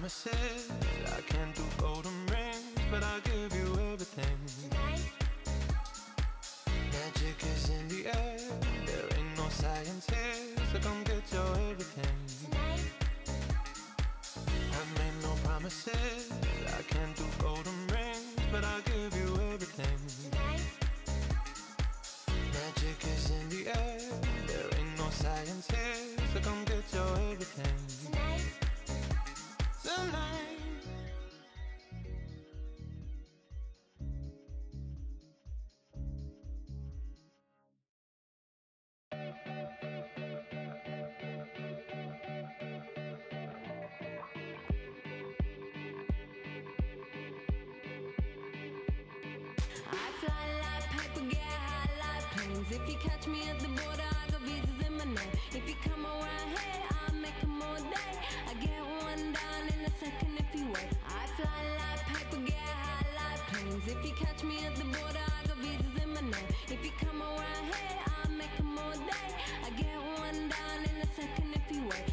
promises. I can't do golden rings, but I'll give you everything. Tonight? Magic is in the air. There ain't no science here, so come get your everything. Tonight? I've made no promises. I can't do golden rings, but I'll give you everything. Tonight? Magic is in the air. There ain't no science here, so come get your everything. Tonight? Tonight. I fly like paper, get high like planes. If you catch me at the border, I got visas in my name. If you come around here, I'll make 'em all day. I get one down in a second if you wait. I fly like paper, get high like planes. If you catch me at the border, I got visas in my name. If you come around here, I'll make 'em all day. I get one down in a second if you wait.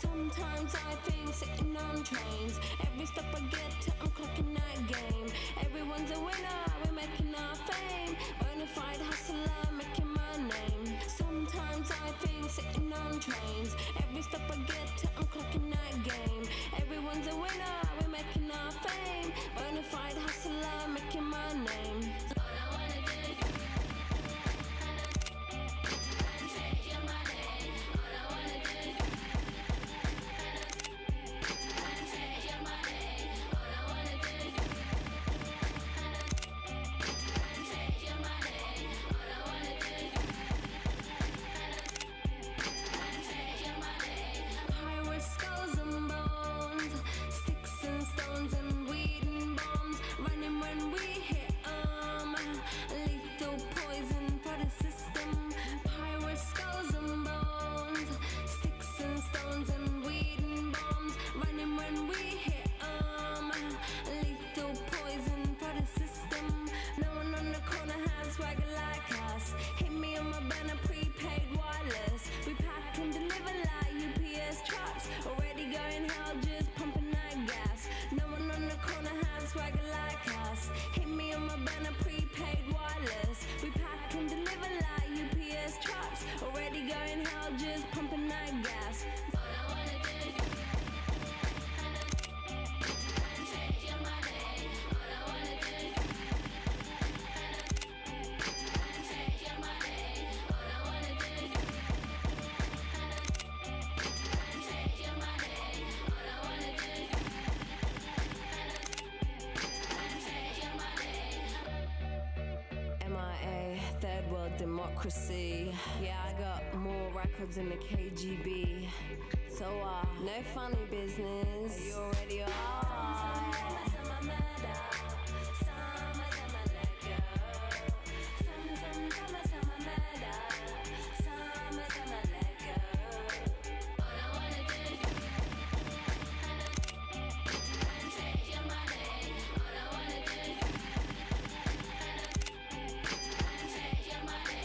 Sometimes I think sitting on trains. Every stop I get to, I'm clocking that game. Everyone's a winner, we're making our fame. Bonafide hustler, making my name. Sometimes I think sitting on trains. Every stop I get to, I'm clocking that game. Everyone's a winner, we're making our fame. Bonafide hustler, making my name. All I wanna do is take your money. All I wanna do is take your money. All I wanna do is take your money. All I wanna do is take your money. Pirates, skulls and bones, sticks and stones and weed and bombs. Running when we hit 'em. Lethal poison for the system. Pirates, skulls and bones, sticks and stones and weed and bombs. Running when we hit 'em. Lethal poison for the system. No one on the corner has swagger like us. Hit me on my banner, prepaid wireless. We pack and deliver like UPS trucks. Already going hell, just pumping that gas. No one on the corner has swagger like us. Hit me on my banner, prepaid wireless. We pack and deliver like UPS trucks. Already going hell, just pumping that gas. All I wanna do is take your money. All I wanna do is take your money. All I wanna do is take your money. All I wanna do is take your money. MIA, third world democracy. Yeah, I got more records than the KGB. So, no funny business. You already are. All I wanna do is take your money. All I wanna do is take your money.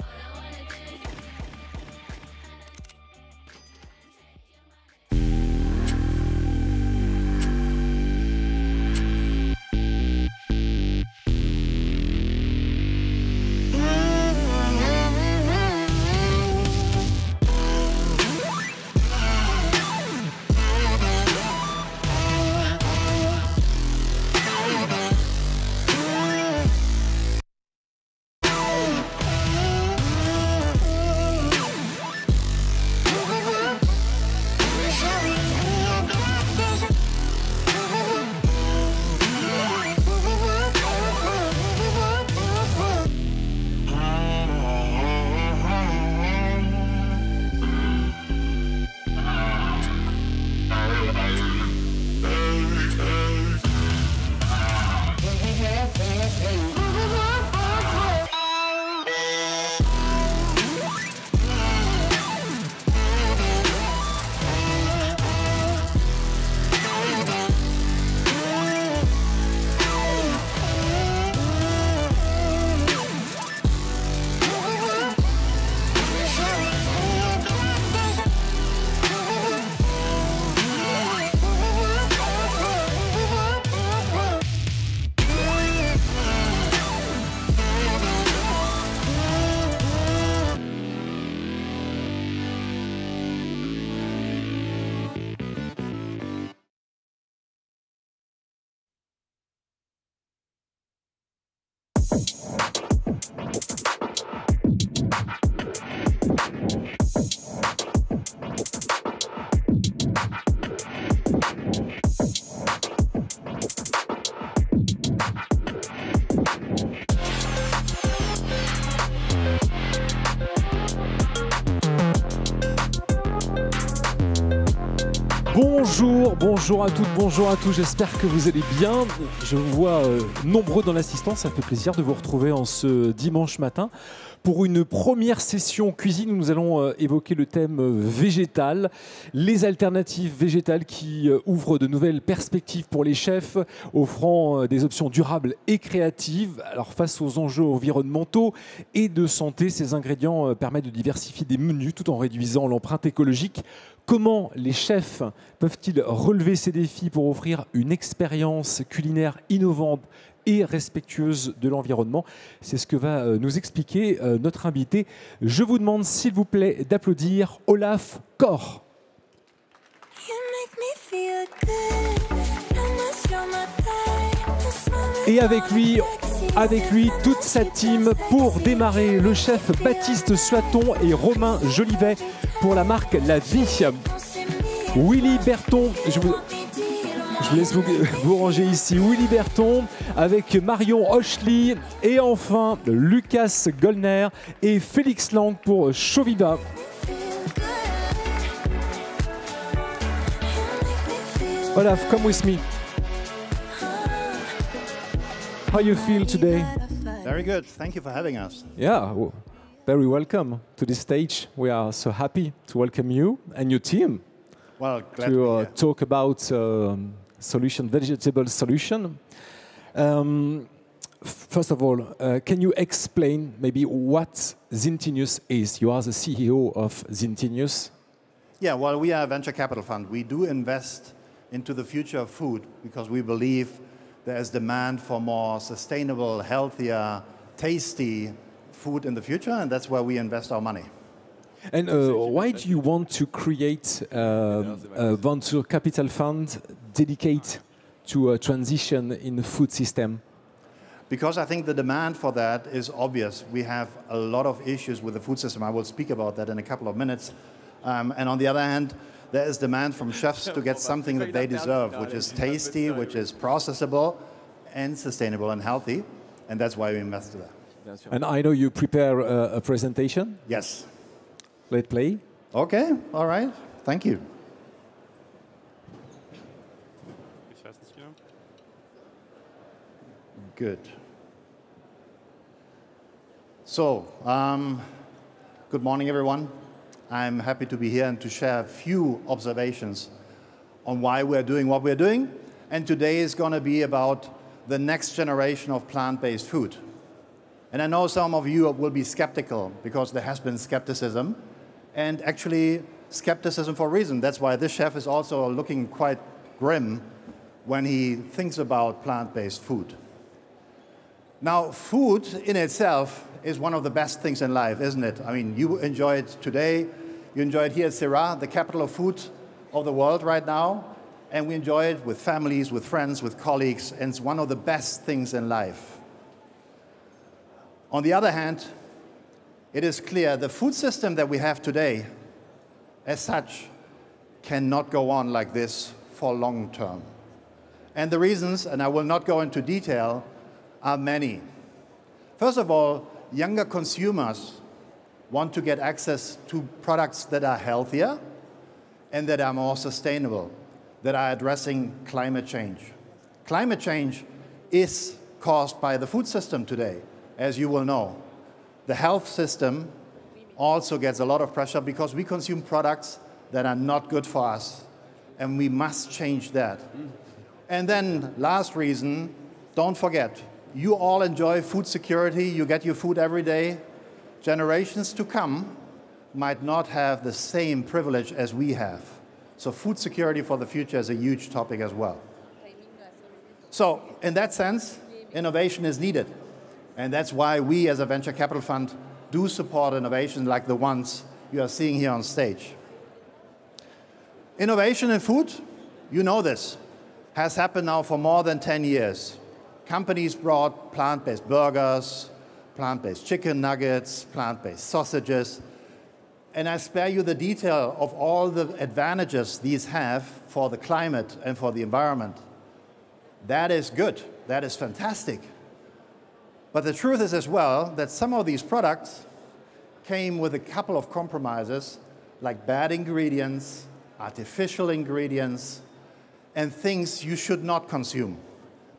All I wanna do is take your money. Bonjour à toutes, bonjour à tous, j'espère que vous allez bien. Je vous vois nombreux dans l'assistance, ça fait plaisir de vous retrouver en ce dimanche matin. Pour une première session cuisine, nous allons évoquer le thème végétal, les alternatives végétales qui ouvrent de nouvelles perspectives pour les chefs, offrant des options durables et créatives. Alors face aux enjeux environnementaux et de santé, ces ingrédients permettent de diversifier des menus tout en réduisant l'empreinte écologique. Comment les chefs peuvent-ils relever ces défis pour offrir une expérience culinaire innovante et respectueuse de l'environnement? C'est ce que va nous expliquer notre invité. Je vous demande s'il vous plaît d'applaudir Olaf Kor. Et avec lui, toute sa team pour démarrer, le chef Baptiste Soiton et Romain Jolivet pour la marque La Vie. Willy Berton, je vous laisse vous ranger ici. Willy Berton avec Marion Hochli et enfin Lucas Gollner et Félix Lang pour Chauviva. Olaf, come with me. How you feel today? Very good. Thank you for having us. Yeah, well, very welcome to this stage. We are so happy to welcome you and your team Well, glad to to be here. talk about vegetable solution. First of all, can you explain maybe what Zintinius is? You are the CEO of Zintinius. Yeah, well, we are a venture capital fund. We do invest into the future of food because we believe there is demand for more sustainable, healthier, tasty food in the future, and that's where we invest our money. And why do you want to create a venture capital fund dedicated to a transition in the food system? Because I think the demand for that is obvious. We have a lot of issues with the food system. I will speak about that in a couple of minutes. And on the other hand, there is demand from chefs to get something that they deserve, which is tasty, which is processable, and sustainable and healthy. And that's why we invest in that. And I know you prepare a presentation. Yes. Let's play. Okay, all right. Thank you. Good. So, good morning, everyone. I'm happy to be here and to share a few observations on why we're doing what we're doing. And today is going to be about the next generation of plant-based food. And I know some of you will be skeptical because there has been skepticism, and actually skepticism for a reason. That's why this chef is also looking quite grim when he thinks about plant-based food. Now, food in itself is one of the best things in life, isn't it? I mean, you enjoy it today. You enjoy it here at Syrah, the capital of food of the world right now. And we enjoy it with families, with friends, with colleagues, and it's one of the best things in life. On the other hand, it is clear the food system that we have today, as such, cannot go on like this for long term. And the reasons, and I will not go into detail, are many. First of all, younger consumers want to get access to products that are healthier and that are more sustainable, that are addressing climate change. Climate change is caused by the food system today, as you will know. The health system also gets a lot of pressure because we consume products that are not good for us, and we must change that. And then, last reason, don't forget, you all enjoy food security, you get your food every day. Generations to come might not have the same privilege as we have. So food security for the future is a huge topic as well. So in that sense, innovation is needed. And that's why we as a venture capital fund do support innovation like the ones you are seeing here on stage. Innovation in food, you know this, has happened now for more than 10 years. Companies brought plant-based burgers, plant-based chicken nuggets, plant-based sausages. And I spare you the detail of all the advantages these have for the climate and for the environment. That is good. That is fantastic. But the truth is as well that some of these products came with a couple of compromises, like bad ingredients, artificial ingredients, and things you should not consume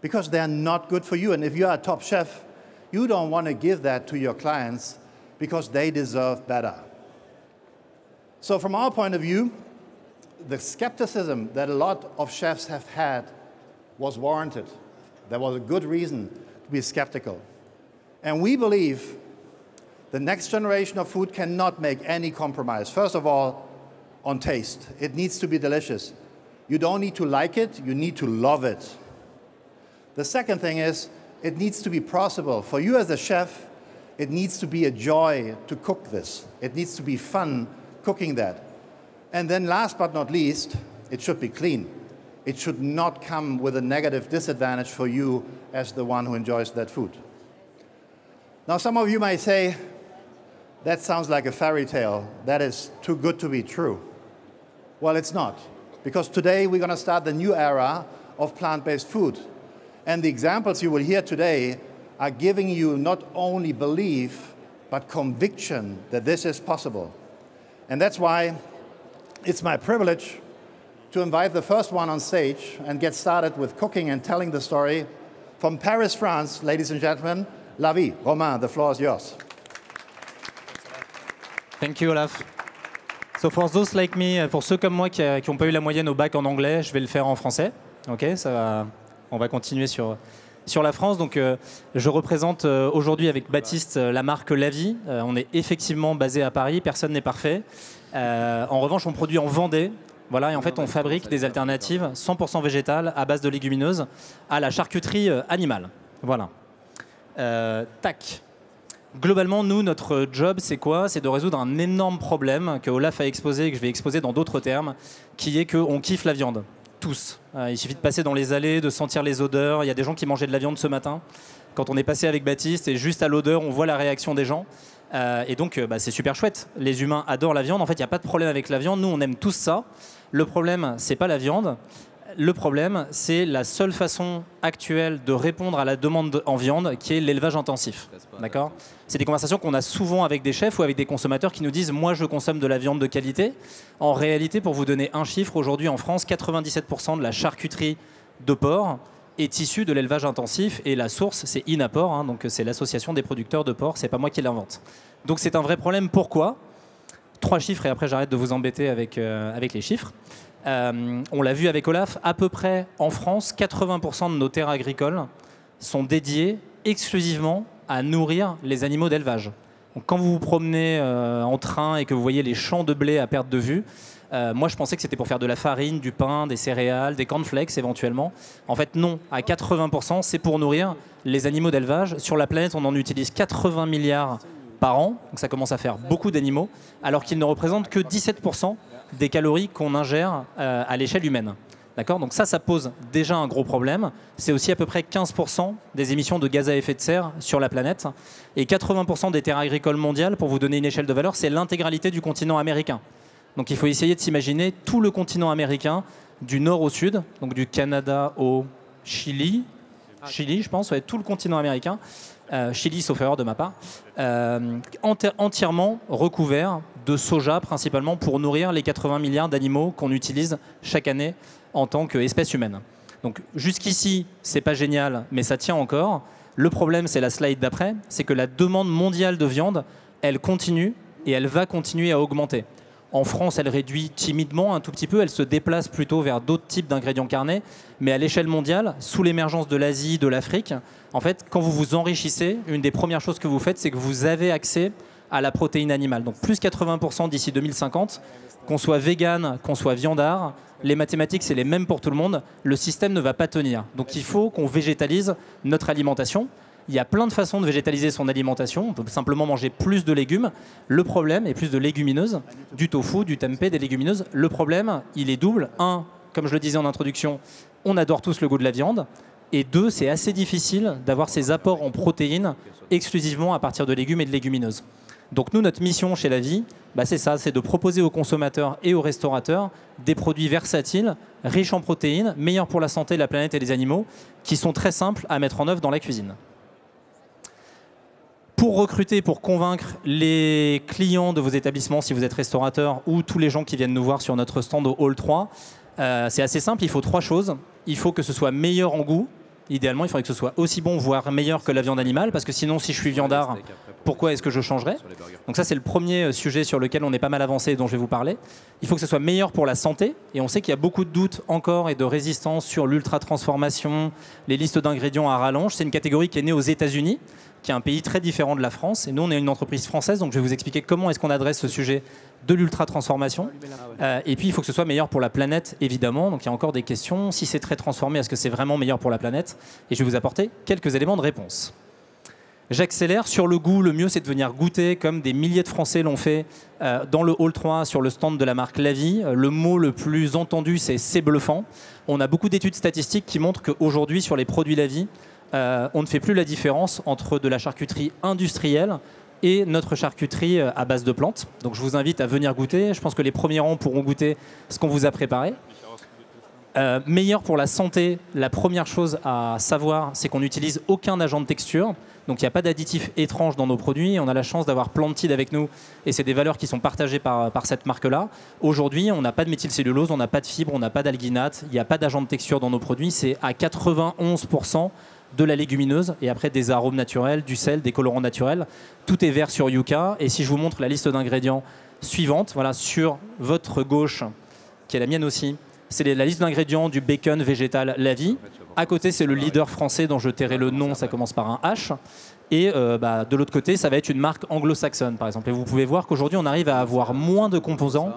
because they're not good for you. And if you're a top chef, you don't want to give that to your clients because they deserve better. So from our point of view, the skepticism that a lot of chefs have had was warranted. There was a good reason to be skeptical. And we believe the next generation of food cannot make any compromise. First of all, on taste. It needs to be delicious. You don't need to like it, you need to love it. The second thing is, it needs to be possible. For you as a chef, it needs to be a joy to cook this. It needs to be fun cooking that. And then last but not least, it should be clean. It should not come with a negative disadvantage for you as the one who enjoys that food. Now, some of you might say, that sounds like a fairy tale. That is too good to be true. Well, it's not. Because today we're going to start the new era of plant-based food. And the examples you will hear today are giving you not only belief, but conviction that this is possible. And that's why it's my privilege to invite the first one on stage and get started with cooking and telling the story. From Paris, France, ladies and gentlemen, La Vie. Romain, the floor is yours. Thank you, Olaf. So for those like me, pour ceux comme moi qui n'ont pas eu la moyenne au bac en anglais, je vais le faire en français. Ok, ça va. On va continuer sur la France. Donc, je représente aujourd'hui avec Baptiste la marque La Vie. On est effectivement basé à Paris. Personne n'est parfait. En revanche, on produit en Vendée. Voilà, et en fait, on fabrique des alternatives 100% végétales à base de légumineuses à la charcuterie animale. Voilà. Tac. Globalement, nous, notre job, c'est quoi? C'est de résoudre un énorme problème que Olaf a exposé et que je vais exposer dans d'autres termes, qui est qu'on kiffe la viande. Tous. Il suffit de passer dans les allées, de sentir les odeurs. Il y a des gens qui mangeaient de la viande ce matin. Quand on est passé avec Baptiste, et juste à l'odeur, on voit la réaction des gens. Et donc, c'est super chouette. Les humains adorent la viande. En fait, il n'y a pas de problème avec la viande. Nous, on aime tous ça. Le problème, c'est pas la viande. Le problème, c'est la seule façon actuelle de répondre à la demande en viande, qui est l'élevage intensif. D'accord ? C'est des conversations qu'on a souvent avec des chefs ou avec des consommateurs qui nous disent « Moi, je consomme de la viande de qualité ». En réalité, pour vous donner un chiffre, aujourd'hui en France, 97% de la charcuterie de porc est issue de l'élevage intensif. Et la source, c'est INAPOR, hein, donc c'est l'association des producteurs de porc. C'est pas moi qui l'invente. Donc c'est un vrai problème. Pourquoi ? 3 chiffres et après j'arrête de vous embêter avec les chiffres. On l'a vu avec Olaf, à peu près en France, 80% de nos terres agricoles sont dédiées exclusivement à nourrir les animaux d'élevage. Donc, quand vous vous promenez en train et que vous voyez les champs de blé à perte de vue, moi je pensais que c'était pour faire de la farine, du pain, des céréales, des cornflakes éventuellement. En fait non, à 80% c'est pour nourrir les animaux d'élevage. Sur la planète on en utilise 80 milliards par an, donc ça commence à faire beaucoup d'animaux, alors qu'ils ne représentent que 17% des calories qu'on ingère à l'échelle humaine. D'accord ? Donc ça pose déjà un gros problème. C'est aussi à peu près 15% des émissions de gaz à effet de serre sur la planète. Et 80% des terres agricoles mondiales, pour vous donner une échelle de valeur, c'est l'intégralité du continent américain. Donc il faut essayer de s'imaginer tout le continent américain, du nord au sud, donc du Canada au Chili, je pense, ouais, tout le continent américain, Chili sauf erreur de ma part, entièrement recouvert de soja principalement pour nourrir les 80 milliards d'animaux qu'on utilise chaque année en tant qu'espèce humaine. Donc jusqu'ici, c'est pas génial, mais ça tient encore. Le problème, c'est la slide d'après, c'est que la demande mondiale de viande, elle continue et elle va continuer à augmenter. En France, elle réduit timidement un tout petit peu, elle se déplace plutôt vers d'autres types d'ingrédients carnés, mais à l'échelle mondiale, sous l'émergence de l'Asie, de l'Afrique, en fait, quand vous vous enrichissez, une des premières choses que vous faites, c'est que vous avez accès à la protéine animale. Donc plus 80% d'ici 2050, qu'on soit vegan, qu'on soit viandard, les mathématiques, c'est les mêmes pour tout le monde, le système ne va pas tenir. Donc il faut qu'on végétalise notre alimentation. Il y a plein de façons de végétaliser son alimentation. On peut simplement manger plus de légumes. Le problème, et plus de légumineuses, du tofu, du tempeh, des légumineuses. Le problème, il est double. 1, comme je le disais en introduction, on adore tous le goût de la viande. Et 2, c'est assez difficile d'avoir ces apports en protéines exclusivement à partir de légumes et de légumineuses. Donc nous, notre mission chez La Vie, c'est ça, c'est de proposer aux consommateurs et aux restaurateurs des produits versatiles, riches en protéines, meilleurs pour la santé, la planète et les animaux, qui sont très simples à mettre en œuvre dans la cuisine. Pour recruter, pour convaincre les clients de vos établissements, si vous êtes restaurateur, ou tous les gens qui viennent nous voir sur notre stand au Hall 3, c'est assez simple, il faut 3 choses. Il faut que ce soit meilleur en goût. Idéalement, il faudrait que ce soit aussi bon, voire meilleur que la viande animale, parce que sinon, si je suis viandard, pourquoi est-ce que je changerais? Donc ça, c'est le premier sujet sur lequel on est pas mal avancé et dont je vais vous parler. Il faut que ce soit meilleur pour la santé, et on sait qu'il y a beaucoup de doutes encore et de résistance sur l'ultra-transformation, les listes d'ingrédients à rallonge. C'est une catégorie qui est née aux États-Unis, qui est un pays très différent de la France, et nous, on est une entreprise française, donc je vais vous expliquer comment est-ce qu'on adresse ce sujet de l'ultra-transformation. Et puis, il faut que ce soit meilleur pour la planète, évidemment. Donc, il y a encore des questions. Si c'est très transformé, est-ce que c'est vraiment meilleur pour la planète? Et je vais vous apporter quelques éléments de réponse. J'accélère. Sur le goût, le mieux, c'est de venir goûter, comme des milliers de Français l'ont fait dans le Hall 3, sur le stand de la marque La Vie. Le mot le plus entendu, c'est bluffant. On a beaucoup d'études statistiques qui montrent qu'aujourd'hui, sur les produits La Vie, on ne fait plus la différence entre de la charcuterie industrielle et notre charcuterie à base de plantes. Donc je vous invite à venir goûter. Je pense que les premiers rangs pourront goûter ce qu'on vous a préparé. Meilleur pour la santé, la première chose à savoir, c'est qu'on n'utilise aucun agent de texture. Donc il n'y a pas d'additifs étranges dans nos produits. On a la chance d'avoir Plantid avec nous et c'est des valeurs qui sont partagées par cette marque-là. Aujourd'hui, on n'a pas de méthylcellulose, on n'a pas de fibres, on n'a pas d'alginate, il n'y a pas d'agent de texture dans nos produits. C'est à 91% de la légumineuse et après des arômes naturels, du sel, des colorants naturels. Tout est vert sur Yuka. Et si je vous montre la liste d'ingrédients suivante, voilà, sur votre gauche, qui est la mienne aussi, c'est la liste d'ingrédients du bacon végétal La Vie. À côté, c'est le leader français dont je tairai le nom, ça commence par un H. Et de l'autre côté, ça va être une marque anglo-saxonne, par exemple. Et vous pouvez voir qu'aujourd'hui, on arrive à avoir moins de composants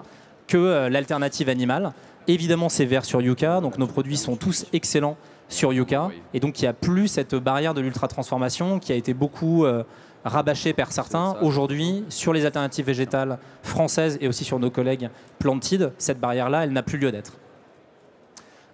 que l'alternative animale. Évidemment, c'est vert sur Yuka, donc nos produits sont tous excellents sur Yuka. Et donc, il n'y a plus cette barrière de l'ultra-transformation qui a été beaucoup rabâchée par certains. Aujourd'hui, sur les alternatives végétales françaises et aussi sur nos collègues Plantid, cette barrière-là, elle n'a plus lieu d'être.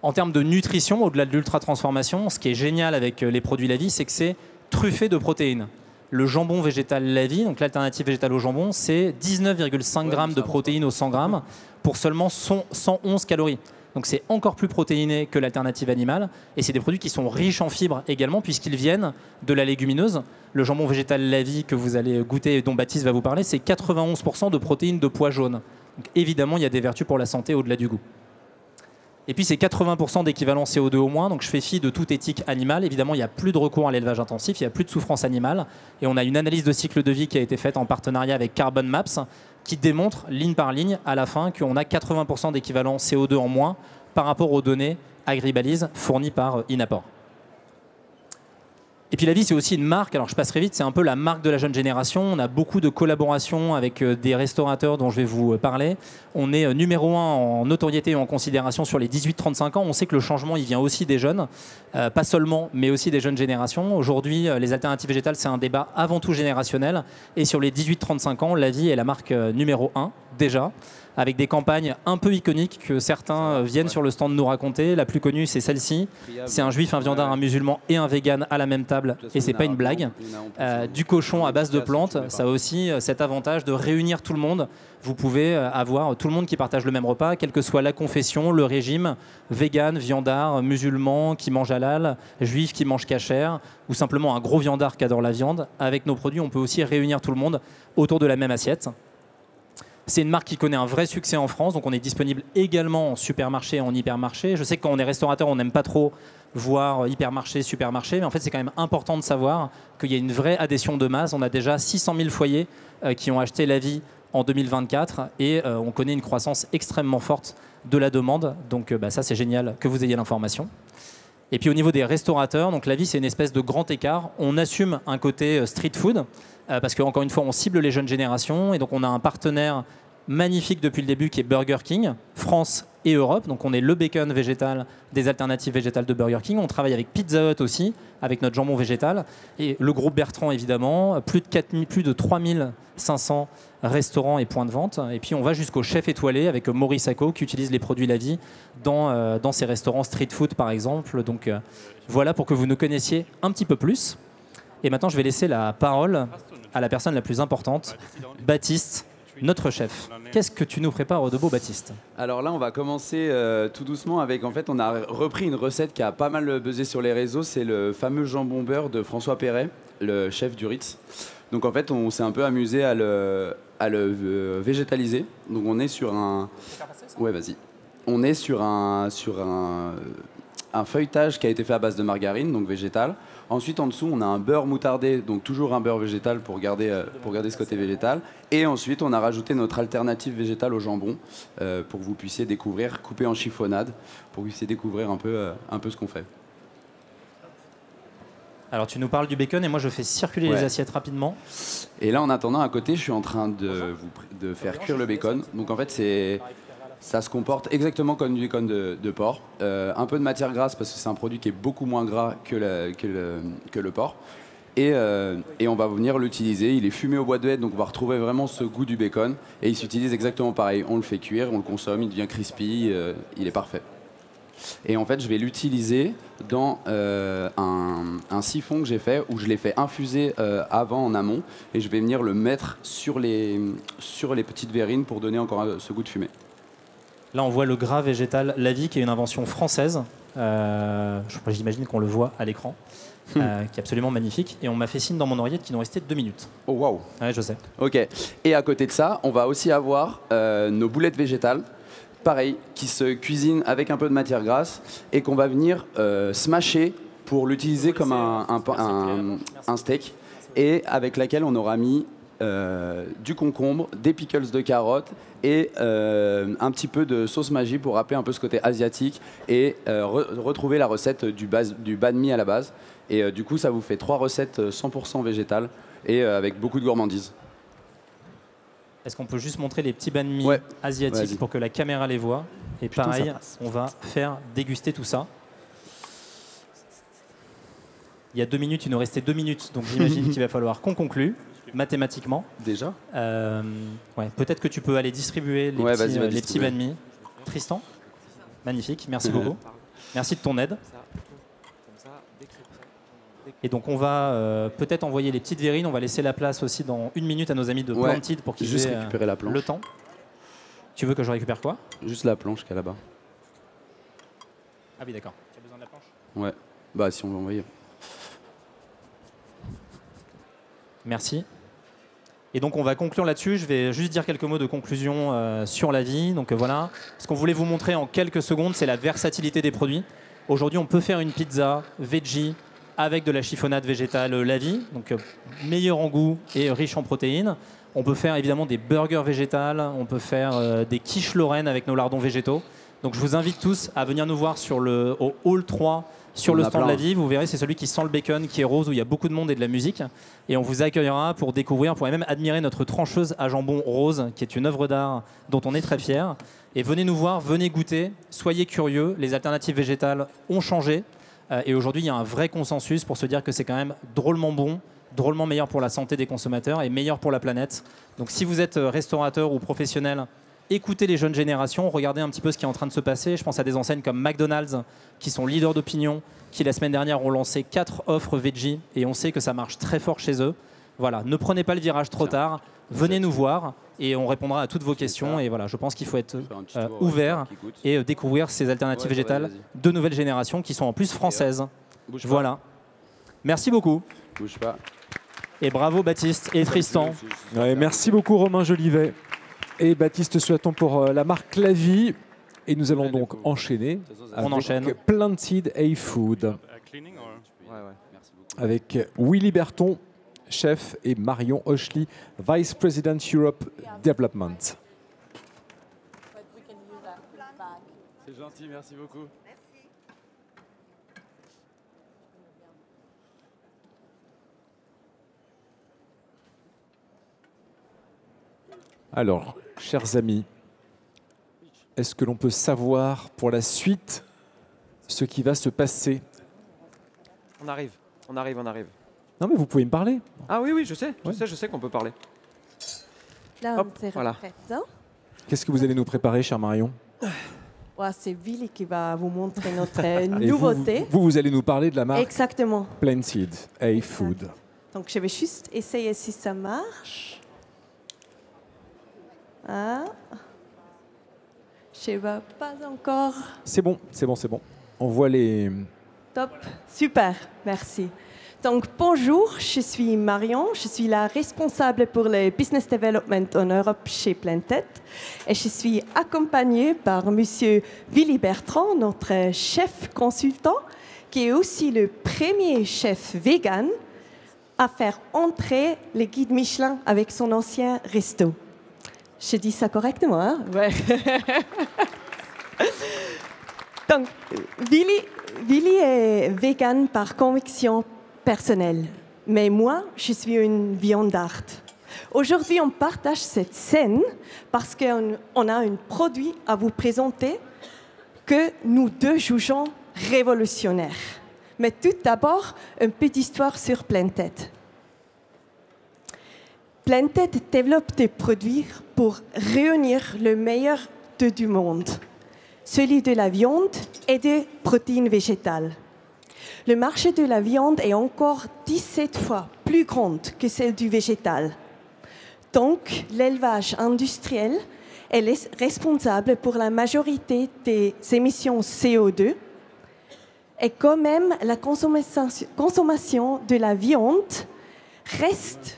En termes de nutrition, au-delà de l'ultra-transformation, ce qui est génial avec les produits La Vie, c'est que c'est truffé de protéines. Le jambon végétal La Vie, donc l'alternative végétale au jambon, c'est 19,5 grammes de protéines au 100 grammes pour seulement 111 calories. Donc c'est encore plus protéiné que l'alternative animale. Et c'est des produits qui sont riches en fibres également, puisqu'ils viennent de la légumineuse. Le jambon végétal La Vie que vous allez goûter et dont Baptiste va vous parler, c'est 91% de protéines de pois jaunes. Donc évidemment, il y a des vertus pour la santé au-delà du goût. Et puis c'est 80% d'équivalent CO2 au moins, donc je fais fi de toute éthique animale. Évidemment, il n'y a plus de recours à l'élevage intensif, il n'y a plus de souffrance animale. Et on a une analyse de cycle de vie qui a été faite en partenariat avec Carbon Maps, qui démontre ligne par ligne à la fin qu'on a 80% d'équivalent CO2 en moins par rapport aux données Agribalise fournies par Inapor. Et puis La Vie, c'est aussi une marque, alors je passerai vite, c'est un peu la marque de la jeune génération. On a beaucoup de collaborations avec des restaurateurs dont je vais vous parler. On est numéro 1 en notoriété et en considération sur les 18-35 ans. On sait que le changement, il vient aussi des jeunes, pas seulement, mais aussi des jeunes générations. Aujourd'hui, les alternatives végétales, c'est un débat avant tout générationnel. Et sur les 18-35 ans, La Vie est la marque numéro 1, déjà, avec des campagnes un peu iconiques que certains viennent sur le stand nous raconter. La plus connue, c'est celle-ci. C'est un juif, un viandard, un musulman et un vegan à la même table. Et c'est pas une blague. Du cochon à base de plantes, ça a aussi cet avantage de réunir tout le monde. Vous pouvez avoir tout le monde qui partage le même repas, quelle que soit la confession, le régime, vegan, viandard, musulman qui mange halal, juif qui mange kasher, ou simplement un gros viandard qui adore la viande. Avec nos produits, on peut aussi réunir tout le monde autour de la même assiette. C'est une marque qui connaît un vrai succès en France, donc on est disponible également en supermarché et en hypermarché. Je sais que quand on est restaurateur, on n'aime pas trop voir hypermarché, supermarché, mais en fait c'est quand même important de savoir qu'il y a une vraie adhésion de masse. On a déjà 600 000 foyers qui ont acheté La Vie en 2024 et on connaît une croissance extrêmement forte de la demande. Donc ça c'est génial que vous ayez l'information. Et puis au niveau des restaurateurs, donc La Vie c'est une espèce de grand écart. On assume un côté street food parce qu'encore une fois on cible les jeunes générations et donc on a un partenaire magnifique depuis le début qui est Burger King, France et Europe. Donc on est le bacon végétal des alternatives végétales de Burger King. On travaille avec Pizza Hut aussi, avec notre jambon végétal. Et le groupe Bertrand évidemment, plus de 3500 restaurants et points de vente. Et puis on va jusqu'au chef étoilé avec Maurice Acco qui utilise les produits La Vie dans ses restaurants street food par exemple. Donc voilà pour que vous nous connaissiez un petit peu plus. Et maintenant je vais laisser la parole à la personne la plus importante, Baptiste, notre chef. Qu'est-ce que tu nous prépares de beau, Baptiste? Alors là, on va commencer tout doucement avec, en fait, on a repris une recette qui a pas mal buzzé sur les réseaux, c'est le fameux jambon beurre de François Perret. le chef du Ritz. Donc en fait, on s'est un peu amusé à le végétaliser. Donc on est sur un... Ouais, vas-y. On est sur un feuilletage qui a été fait à base de margarine, donc végétal. Ensuite, en dessous, on a un beurre moutardé, donc toujours un beurre végétal pour garder ce côté végétal. Et ensuite, on a rajouté notre alternative végétale au jambon pour que vous puissiez découvrir, coupé en chiffonnade, pour que vous puissiez découvrir un peu ce qu'on fait. Alors tu nous parles du bacon et moi je fais circuler les assiettes rapidement. Et là, en attendant, à côté, je suis en train de faire cuire le bacon. Donc en fait, ça se comporte exactement comme du bacon de porc. Un peu de matière grasse parce que c'est un produit qui est beaucoup moins gras que le porc. Et on va venir l'utiliser. Il est fumé au bois de hêtre, donc on va retrouver vraiment ce goût du bacon. Et il s'utilise exactement pareil. On le fait cuire, on le consomme, il devient crispy, il est parfait. Et en fait, je vais l'utiliser dans un siphon que j'ai fait, où je l'ai fait infuser avant en amont. Et je vais venir le mettre sur les petites verrines pour donner encore ce goût de fumée. Là, on voit le gras végétal La Vie, qui est une invention française. J'imagine qu'on le voit à l'écran, qui est absolument magnifique. Et on m'a fait signe dans mon oreillette qu'il nous restait 2 minutes. Oh, waouh! Ouais, je sais. Ok. Et à côté de ça, on va aussi avoir nos boulettes végétales. Pareil, qui se cuisinent avec un peu de matière grasse et qu'on va venir smasher pour l'utiliser comme un steak, et avec laquelle on aura mis du concombre, des pickles de carottes et un petit peu de sauce magie pour rappeler un peu ce côté asiatique et retrouver la recette du banh mi à la base. Et du coup, ça vous fait 3 recettes 100% végétales et avec beaucoup de gourmandise. Est-ce qu'on peut juste montrer les petits banh mi asiatiques pour que la caméra les voit? Et Putain, pareil, on va faire déguster tout ça. Il y a 2 minutes, il nous restait 2 minutes, donc j'imagine qu'il va falloir qu'on conclue mathématiquement. Déjà peut-être que tu peux aller distribuer les petits banh mi. Tristan, magnifique, merci beaucoup. Merci de ton aide. Et donc on va peut-être envoyer les petites verrines. On va laisser la place aussi dans 1 minute à nos amis de Planted pour qu'ils aient récupérer la planche. Le temps. Tu veux que je récupère quoi? Juste la planche qui est là-bas. Ah oui, d'accord. Tu as besoin de la planche? Ouais, bah si on veut envoyer. Merci. Et donc on va conclure là-dessus. Je vais juste dire quelques mots de conclusion sur La Vie. Donc voilà, ce qu'on voulait vous montrer en quelques secondes, c'est la versatilité des produits. Aujourd'hui, on peut faire une pizza veggie avec de la chiffonnade végétale La Vie, donc meilleur en goût et riche en protéines. On peut faire évidemment des burgers végétales, on peut faire des quiches lorraines avec nos lardons végétaux. Donc je vous invite tous à venir nous voir au hall 3 sur le stand de La Vie. Vous verrez, c'est celui qui sent le bacon, qui est rose, où il y a beaucoup de monde et de la musique. Et on vous accueillera pour découvrir, pour même admirer notre trancheuse à jambon rose, qui est une œuvre d'art dont on est très fiers. Et venez nous voir, venez goûter, soyez curieux. Les alternatives végétales ont changé. Et aujourd'hui, il y a un vrai consensus pour se dire que c'est quand même drôlement bon, drôlement meilleur pour la santé des consommateurs et meilleur pour la planète. Donc si vous êtes restaurateur ou professionnel, écoutez les jeunes générations, regardez un petit peu ce qui est en train de se passer. Je pense à des enseignes comme McDonald's, qui sont leaders d'opinion, qui la semaine dernière ont lancé 4 offres veggie, et on sait que ça marche très fort chez eux. Voilà, ne prenez pas le virage trop tard, venez nous voir et on répondra à toutes vos questions. Et voilà, je pense qu'il faut être ouvert et découvrir ces alternatives végétales de nouvelle génération qui sont en plus françaises. Voilà. Merci beaucoup. Bouge pas. Et bravo Baptiste et Tristan. Ouais, merci beaucoup Romain Jolivet et Baptiste Suaton pour la marque La Vie. Et nous allons donc enchaîner avec Planted A-Food. Avec Willy Berton, chef, et Marion Hochli, Vice President Europe Development. C'est gentil, merci beaucoup. Alors, chers amis, est-ce que l'on peut savoir pour la suite ce qui va se passer? On arrive. Non mais vous pouvez me parler. Ah oui, je sais qu'on peut parler. Là, Hop, on est voilà. prête, hein? Qu'est-ce que vous allez nous préparer, cher Marion? Ouais, c'est Willy qui va vous montrer notre Et nouveauté. vous allez nous parler de la marque Exactement. Planted A-Food. Donc, je vais juste essayer si ça marche. Ah. Je ne vois pas encore. C'est bon. On voit les... Top. Super. Merci. Donc, bonjour, je suis Marion, je suis la responsable pour le Business Development en Europe chez Planted et je suis accompagnée par Monsieur Willy Bertrand, notre chef consultant, qui est aussi le premier chef vegan à faire entrer les guides Michelin avec son ancien resto. Je dis ça correctement, hein? Ouais. Donc, Willy est vegan par conviction personnelle, mais moi, je suis une viandarde. Aujourd'hui, on partage cette scène parce qu'on a un produit à vous présenter que nous deux jugeons révolutionnaire. Mais tout d'abord, une petite histoire sur Planted. Planted développe des produits pour réunir le meilleur du monde, celui de la viande et des protéines végétales. Le marché de la viande est encore 17 fois plus grand que celle du végétal. Donc, l'élevage industriel est responsable pour la majorité des émissions CO2 et quand même la consommation de la viande reste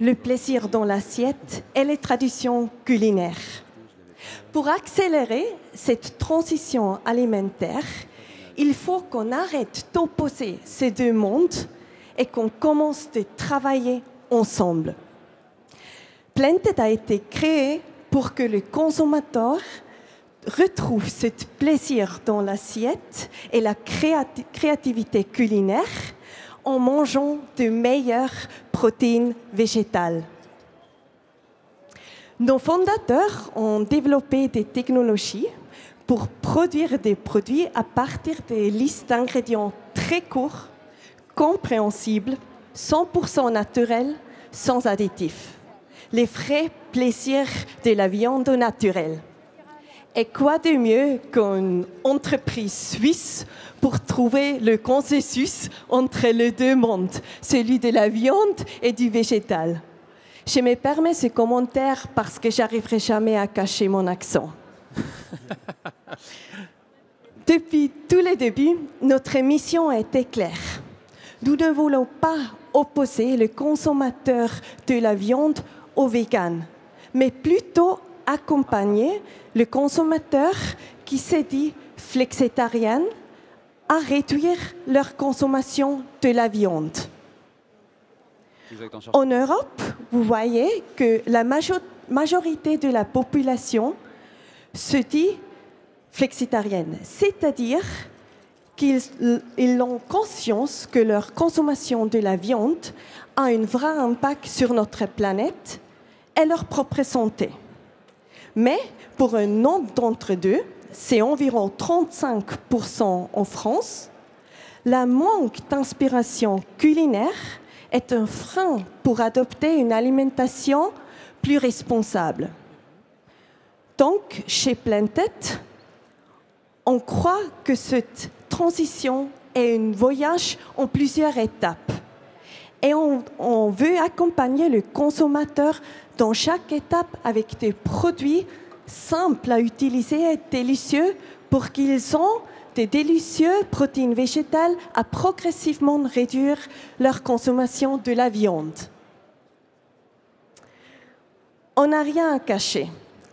le plaisir dans l'assiette et les traditions culinaires. Pour accélérer cette transition alimentaire, il faut qu'on arrête d'opposer ces deux mondes et qu'on commence de travailler ensemble. Planted a été créé pour que le consommateur retrouve ce plaisir dans l'assiette et la créativité culinaire en mangeant de meilleures protéines végétales. Nos fondateurs ont développé des technologies pour produire des produits à partir des listes d'ingrédients très courts, compréhensibles, 100% naturels, sans additifs. Les vrais plaisirs de la viande naturelle. Et quoi de mieux qu'une entreprise suisse pour trouver le consensus entre les deux mondes, celui de la viande et du végétal. Je me permets ce commentaire parce que j'arriverai jamais à cacher mon accent. Depuis tous les débuts, notre mission était claire. Nous ne voulons pas opposer le consommateur de la viande au vegan, mais plutôt accompagner le consommateur qui s'est dit flexitarien à réduire leur consommation de la viande. En Europe, vous voyez que la majorité de la population se dit flexitarienne, c'est-à-dire qu'ils ont conscience que leur consommation de la viande a un vrai impact sur notre planète et leur propre santé. Mais pour un nombre d'entre eux, c'est environ 35% en France, la manque d'inspiration culinaire est un frein pour adopter une alimentation plus responsable. Donc, chez Planted, on croit que cette transition est un voyage en plusieurs étapes. Et on veut accompagner le consommateur dans chaque étape avec des produits simples à utiliser et délicieux pour qu'ils aient des délicieuses protéines végétales à progressivement réduire leur consommation de la viande. On n'a rien à cacher.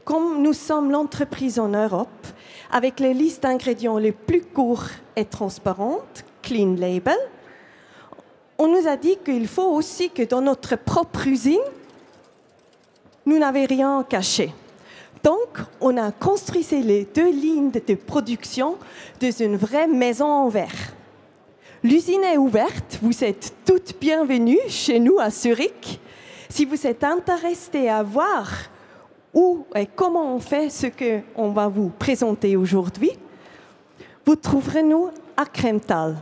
Comme nous sommes l'entreprise en Europe, avec les listes d'ingrédients les plus courtes et transparentes, Clean Label, on nous a dit qu'il faut aussi que dans notre propre usine, nous n'avions rien caché. Donc, on a construit les 2 lignes de production dans une vraie maison en verre. L'usine est ouverte, vous êtes toutes bienvenues chez nous à Zurich. Si vous êtes intéressés à voir où et comment on fait ce qu'on va vous présenter aujourd'hui, vous trouverez nous à Kremtal.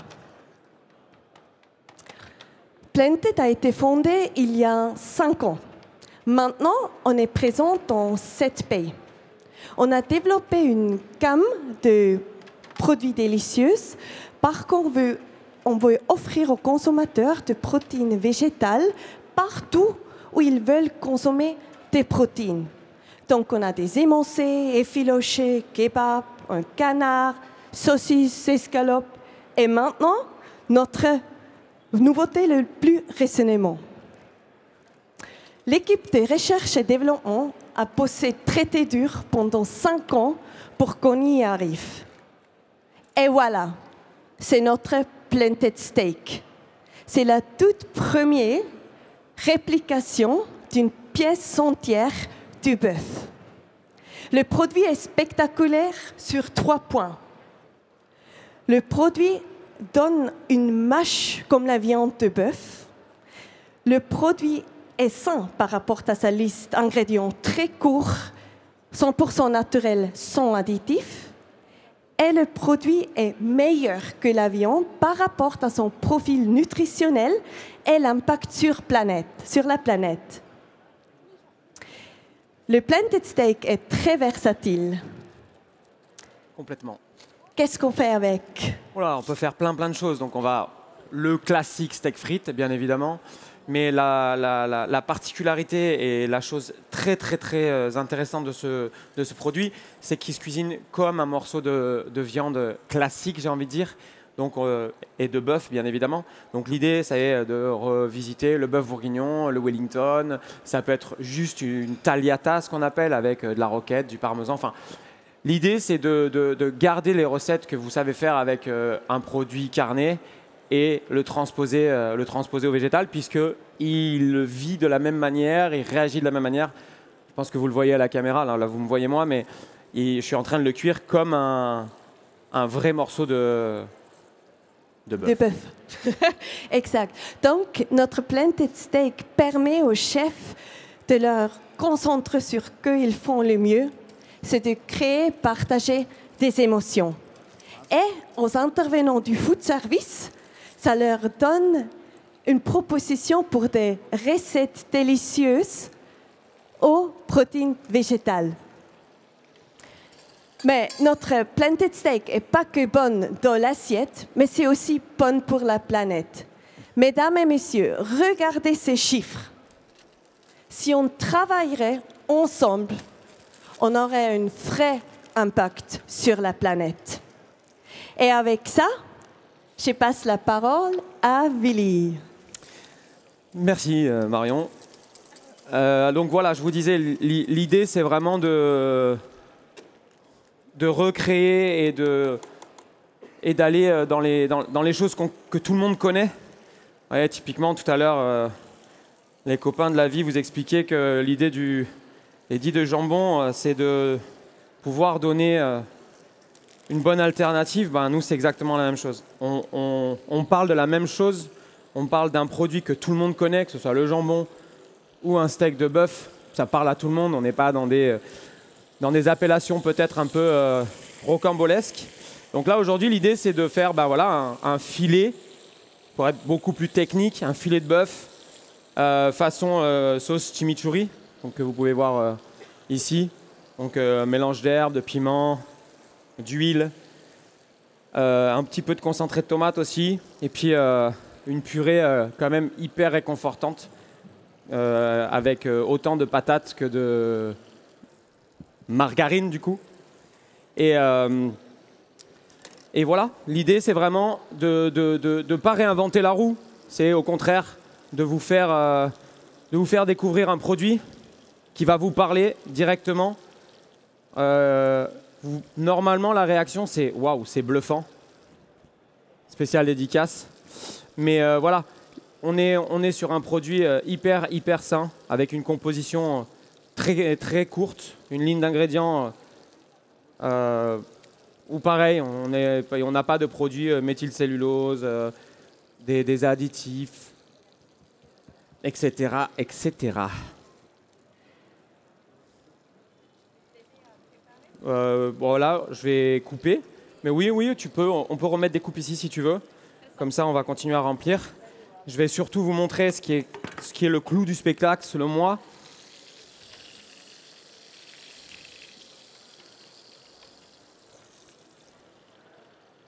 Planted a été fondé il y a 5 ans. Maintenant, on est présent dans 7 pays. On a développé une gamme de produits délicieux parce qu'on veut offrir aux consommateurs de protéines végétales partout où ils veulent consommer des protéines. Donc, on a des émincés, effilochés, kebab, un canard, saucisses, escalopes. Et maintenant, notre nouveauté le plus récemment. L'équipe de recherche et développement a bossé très dur pendant 5 ans pour qu'on y arrive. Et voilà, c'est notre planted steak. C'est la toute première réplication d'une pièce entière du bœuf. Le produit est spectaculaire sur 3 points. Le produit donne une mâche comme la viande de bœuf. Le produit est sain par rapport à sa liste d'ingrédients très court, 100% naturel, sans additifs. Et le produit est meilleur que la viande par rapport à son profil nutritionnel et l'impact sur la planète. Le planted steak est très versatile. Complètement. Qu'est-ce qu'on fait avec? Voilà, on peut faire plein de choses. Donc on va le classique steak frites, bien évidemment. Mais la particularité et la chose très intéressante de ce produit, c'est qu'il se cuisine comme un morceau de viande classique, j'ai envie de dire, donc, et de bœuf, bien évidemment. Donc l'idée, c'est de revisiter le bœuf bourguignon, le Wellington. Ça peut être juste une tagliata, ce qu'on appelle, avec de la roquette, du parmesan. Enfin, l'idée, c'est de garder les recettes que vous savez faire avec un produit carné et le transposer au végétal, puisqu'il le vit de la même manière, il réagit de la même manière. Je pense que vous le voyez à la caméra, là vous me voyez moi, mais je suis en train de le cuire comme un vrai morceau de bœuf. De bœuf. Exact. Donc, notre planted steak permet aux chefs de leur concentrer sur ce qu'ils font le mieux, c'est de créer, partager des émotions. Et aux intervenants du food service, ça leur donne une proposition pour des recettes délicieuses aux protéines végétales. Mais notre planted steak n'est pas que bonne dans l'assiette, mais c'est aussi bonne pour la planète. Mesdames et messieurs, regardez ces chiffres. Si on travaillerait ensemble, on aurait un vrai impact sur la planète. Et avec ça, je passe la parole à Willy. Merci Marion. Donc voilà, je vous disais, l'idée c'est vraiment de recréer et d'aller dans les choses que tout le monde connaît. Ouais, typiquement, tout à l'heure, les copains de la vie vous expliquaient que l'idée du dit de jambon, c'est de pouvoir donner une bonne alternative. Ben, nous, c'est exactement la même chose. On parle de la même chose. On parle d'un produit que tout le monde connaît, que ce soit le jambon ou un steak de bœuf. Ça parle à tout le monde. On n'est pas dans des appellations peut-être un peu rocambolesques. Donc là, aujourd'hui, l'idée, c'est de faire un filet, pour être beaucoup plus technique, un filet de bœuf façon sauce chimichurri, donc, que vous pouvez voir ici. Donc mélange d'herbes, de piments, d'huile, un petit peu de concentré de tomate aussi, et puis une purée quand même hyper réconfortante, avec autant de patates que de margarine du coup. Et voilà, l'idée c'est vraiment de ne pas réinventer la roue, c'est au contraire de vous faire découvrir un produit qui va vous parler directement. Normalement, la réaction, c'est « waouh, c'est bluffant ». Spécial dédicace. Mais voilà, on est sur un produit hyper sain, avec une composition très courte, une ligne d'ingrédients où pareil, on n'a pas de produits méthylcellulose, des additifs, etc. Voilà, je vais couper. Mais oui, on peut remettre des coupes ici si tu veux. Comme ça, on va continuer à remplir. Je vais surtout vous montrer ce qui est le clou du spectacle, selon moi.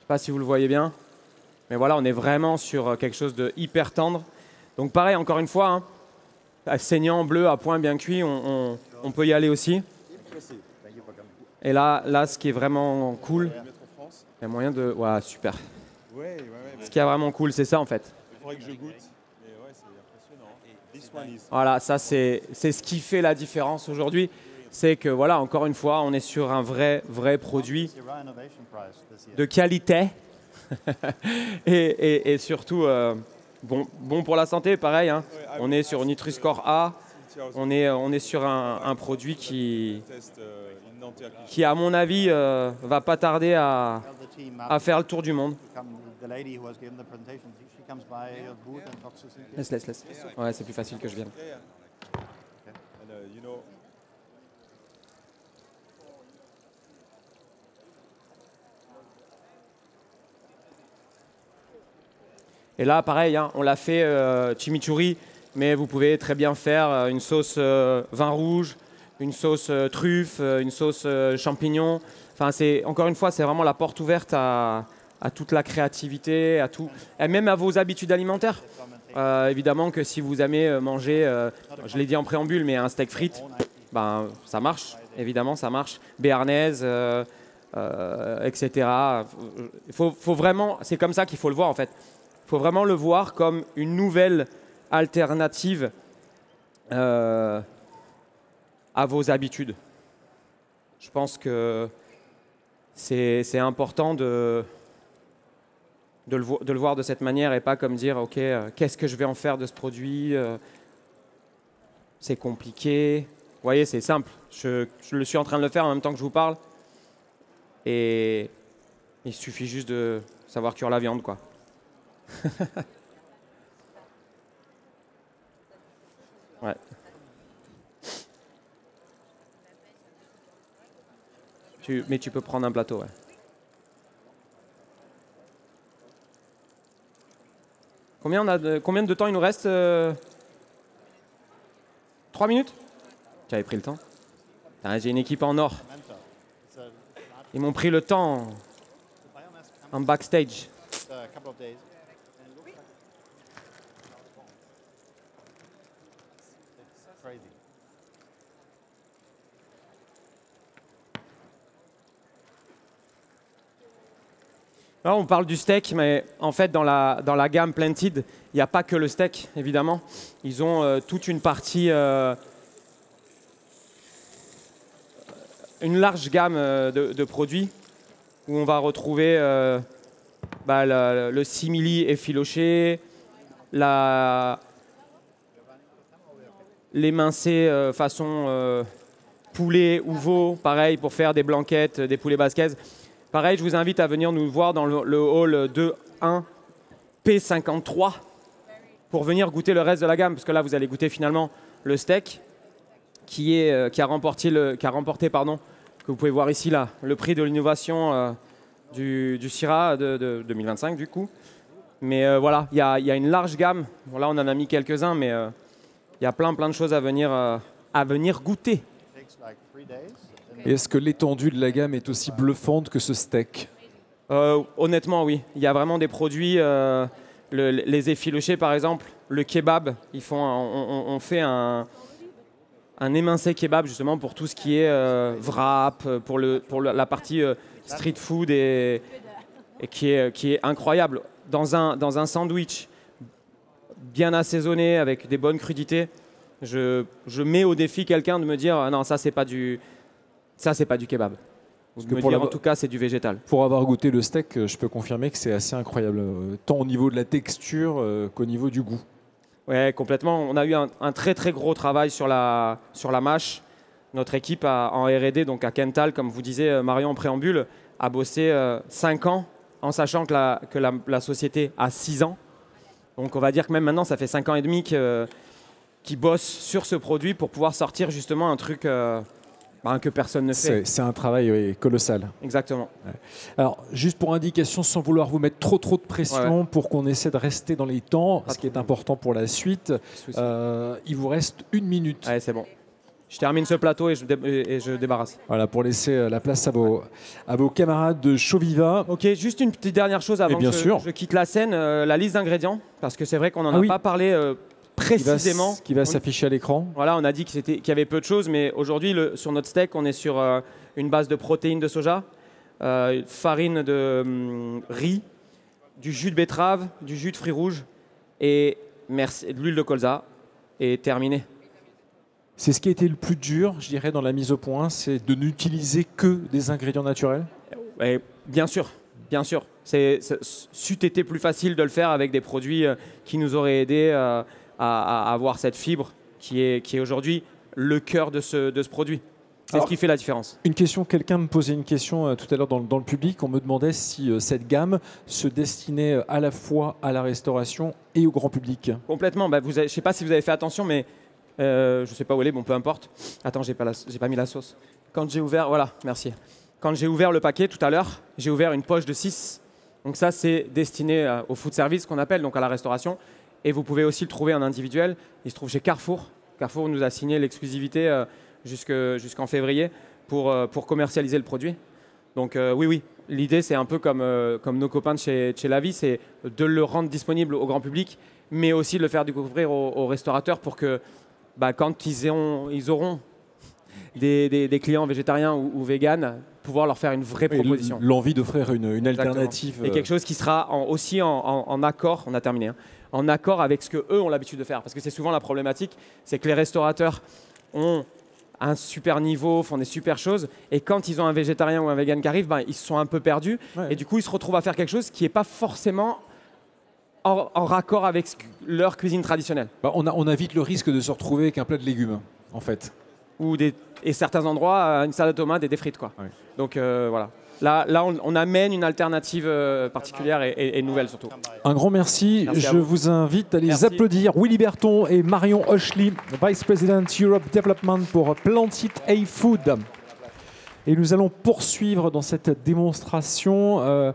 Je ne sais pas si vous le voyez bien. Mais voilà, on est vraiment sur quelque chose de hyper tendre. Donc pareil, encore une fois, hein, saignant, bleu, à point, bien cuit, on peut y aller aussi. Et là, ce qui est vraiment cool, il y a moyen de... Ouais, super. Ce qui est vraiment cool, c'est ça en fait. faudrait que je goûte. Mais ouais, c'est impressionnant. This one is. Voilà, ça c'est ce qui fait la différence aujourd'hui. C'est que voilà, encore une fois, on est sur un vrai produit Syrah Innovation Prize this year. de qualité et surtout bon pour la santé, pareil. Hein. On est sur Nutri-Score A. On est sur un produit qui, à mon avis, va pas tarder à faire le tour du monde. The lady who was given the presentation, she comes by your booth and talks to Cynthia. Laisse. Ouais, c'est plus facile que je vienne. And, you know, Et là, pareil, hein, on l'a fait chimichurri, mais vous pouvez très bien faire une sauce vin rouge, une sauce truffe, une sauce champignon. Enfin, encore une fois, c'est vraiment la porte ouverte à toute la créativité, à tout, et même à vos habitudes alimentaires. Évidemment que si vous aimez manger, je l'ai dit en préambule, mais un steak frites, ben, ça marche, évidemment, ça marche. Béarnaise, etc. Faut vraiment, c'est comme ça qu'il faut le voir en fait. Il faut vraiment le voir comme une nouvelle alternative à vos habitudes. Je pense que c'est important de le voir de cette manière et pas comme dire ok, qu'est-ce que je vais en faire de ce produit, c'est compliqué. Vous voyez, c'est simple. Je le suis en train de le faire en même temps que je vous parle. Et il suffit juste de savoir cuire la viande, quoi. Ouais. Mais tu peux prendre un plateau, ouais. Combien de temps il nous reste 3 minutes? Tu avais pris le temps? Ah, j'ai une équipe en or. Ils m'ont pris le temps en backstage. A couple of days. Crazy. Là, on parle du steak, mais en fait, dans la gamme Planted, il n'y a pas que le steak, évidemment. Ils ont toute une partie, une large gamme de produits où on va retrouver le simili effiloché, l'émincé façon poulet ou veau, pareil pour faire des blanquettes, des poulets basquaises. Pareil, je vous invite à venir nous voir dans le hall 2-1 P53 pour venir goûter le reste de la gamme, parce que là, vous allez goûter finalement le steak qui a remporté, que vous pouvez voir ici, là, le prix de l'innovation du Syrah de 2025, du coup. Mais voilà, il y a une large gamme. Bon, là, on en a mis quelques-uns, mais il y a plein de choses à venir goûter. Takes like 3 days. Et est-ce que l'étendue de la gamme est aussi bluffante que ce steak? Honnêtement, oui. Il y a vraiment des produits, les effilochés par exemple, le kebab. On fait un émincé kebab justement pour tout ce qui est wrap, pour la partie street food et qui est incroyable. Dans un sandwich bien assaisonné avec des bonnes crudités, je mets au défi quelqu'un de me dire ah non, ça c'est pas du kebab. En tout cas, c'est du végétal. Pour avoir goûté le steak, je peux confirmer que c'est assez incroyable, tant au niveau de la texture qu'au niveau du goût. Ouais, complètement. On a eu un très très gros travail sur la mâche. Notre équipe en R&D, donc à Kental, comme vous disiez Marion en préambule, a bossé 5 ans en sachant que la société a 6 ans. Donc on va dire que même maintenant, ça fait 5 ans et demi qu'ils bossent sur ce produit pour pouvoir sortir justement un truc que personne ne fait. C'est un travail colossal. Exactement. Ouais. Alors, juste pour indication, sans vouloir vous mettre trop de pression, pour qu'on essaie de rester dans les temps, ce qui est important pour la suite, il vous reste 1 minute. Allez, c'est bon. Je termine ce plateau et je débarrasse. Voilà, pour laisser la place à vos camarades de Chauviva. Ok, juste une petite dernière chose avant que je quitte la scène, la liste d'ingrédients, parce que c'est vrai qu'on n'en a pas parlé précisément. Qui va s'afficher à l'écran. Voilà, on a dit qu'il y avait peu de choses, mais aujourd'hui, sur notre steak, on est sur une base de protéines de soja, farine de riz, du jus de betterave, du jus de fruits rouges, et merci, de l'huile de colza, et terminé. C'est ce qui a été le plus dur, je dirais, dans la mise au point, c'est de n'utiliser que des ingrédients naturels. Et bien sûr, bien sûr. C'eût été plus facile de le faire avec des produits qui nous auraient aidés à avoir cette fibre qui est aujourd'hui le cœur de ce produit. C'est ce qui fait la différence. Une question, quelqu'un me posait une question tout à l'heure dans le public. On me demandait si cette gamme se destinait à la fois à la restauration et au grand public. Complètement. Bah, je ne sais pas si vous avez fait attention, mais je ne sais pas où elle est, bon, peu importe. Attends, j'ai pas mis la sauce. Quand j'ai ouvert, voilà, merci. Quand j'ai ouvert le paquet tout à l'heure, j'ai ouvert une poche de 6. Donc ça, c'est destiné au food service qu'on appelle, donc à la restauration. Et vous pouvez aussi le trouver en individuel. Il se trouve chez Carrefour. Carrefour nous a signé l'exclusivité jusqu'en février pour commercialiser le produit. Donc oui, l'idée c'est un peu comme nos copains de chez Lavi, c'est de le rendre disponible au grand public, mais aussi de le faire découvrir aux restaurateurs pour que quand ils auront des clients végétariens ou véganes, pouvoir leur faire une vraie proposition. L'envie d'offrir une alternative. Et quelque chose qui sera aussi en accord, on a terminé, hein, en accord avec ce qu'eux ont l'habitude de faire. Parce que c'est souvent la problématique, c'est que les restaurateurs ont un super niveau, font des super choses, et quand ils ont un végétarien ou un vegan qui arrive, ils se sont un peu perdus, et du coup ils se retrouvent à faire quelque chose qui n'est pas forcément en raccord avec leur cuisine traditionnelle. On a vite le risque de se retrouver avec un plat de légumes, en fait. Et certains endroits, une salade de tomates et des frites, quoi. Ouais. Donc voilà. Là on amène une alternative particulière et nouvelle surtout. Un grand merci. Je vous invite à les applaudir. Willy Berton et Marion Hochli, Vice President Europe Development pour Planted A-Food. Et nous allons poursuivre dans cette démonstration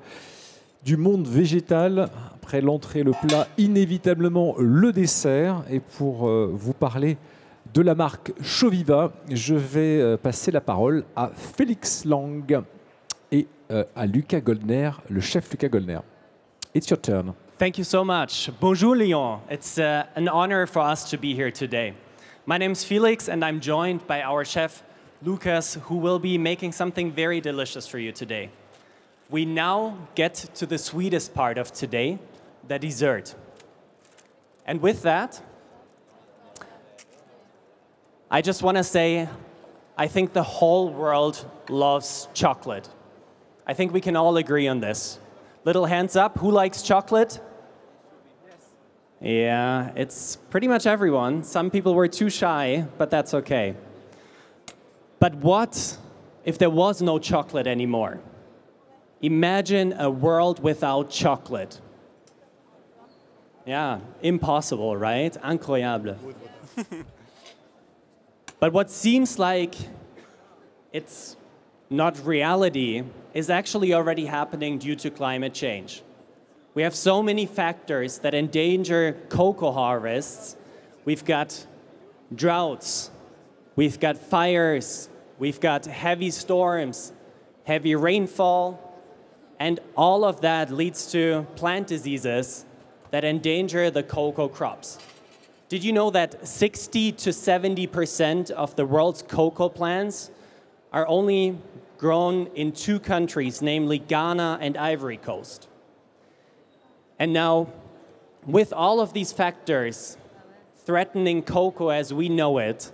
du monde végétal. Après l'entrée, le plat, inévitablement le dessert. Et pour vous parler de la marque Choviva, je vais passer la parole à Félix Lang et à Lucas Goldner, le chef Lucas Goldner. It's your turn. Thank you so much. Bonjour Lyon. It's an honor for us to be here today. My name's Felix and I'm joined by our chef Lucas, who will be making something very delicious for you today. We now get to the sweetest part of today, the dessert. And with that, I just want to say, I think the whole world loves chocolate. I think we can all agree on this. Little hands up, who likes chocolate? Yeah, it's pretty much everyone. Some people were too shy, but that's okay. But what if there was no chocolate anymore? Imagine a world without chocolate. Yeah, impossible, right? Incroyable. But what seems like it's not reality is actually already happening due to climate change. We have so many factors that endanger cocoa harvests. We've got droughts, we've got fires, we've got heavy storms, heavy rainfall, and all of that leads to plant diseases that endanger the cocoa crops. Did you know that 60 to 70% of the world's cocoa plants are only grown in 2 countries, namely Ghana and Ivory Coast? And now, with all of these factors threatening cocoa as we know it,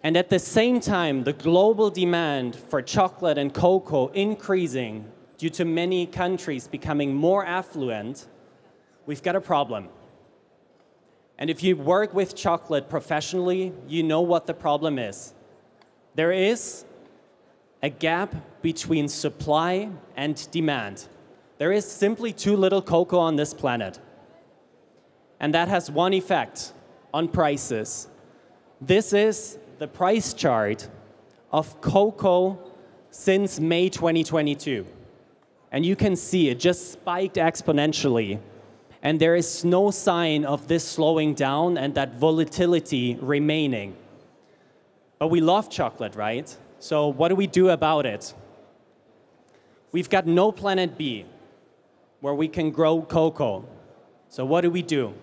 and at the same time, the global demand for chocolate and cocoa increasing due to many countries becoming more affluent, we've got a problem. And if you work with chocolate professionally, you know what the problem is. There is a gap between supply and demand. There is simply too little cocoa on this planet. And that has one effect on prices. This is the price chart of cocoa since May 2022. And you can see it just spiked exponentially. And there is no sign of this slowing down and that volatility remaining. But we love chocolate, right? So what do we do about it? We've got no planet B where we can grow cocoa. So what do?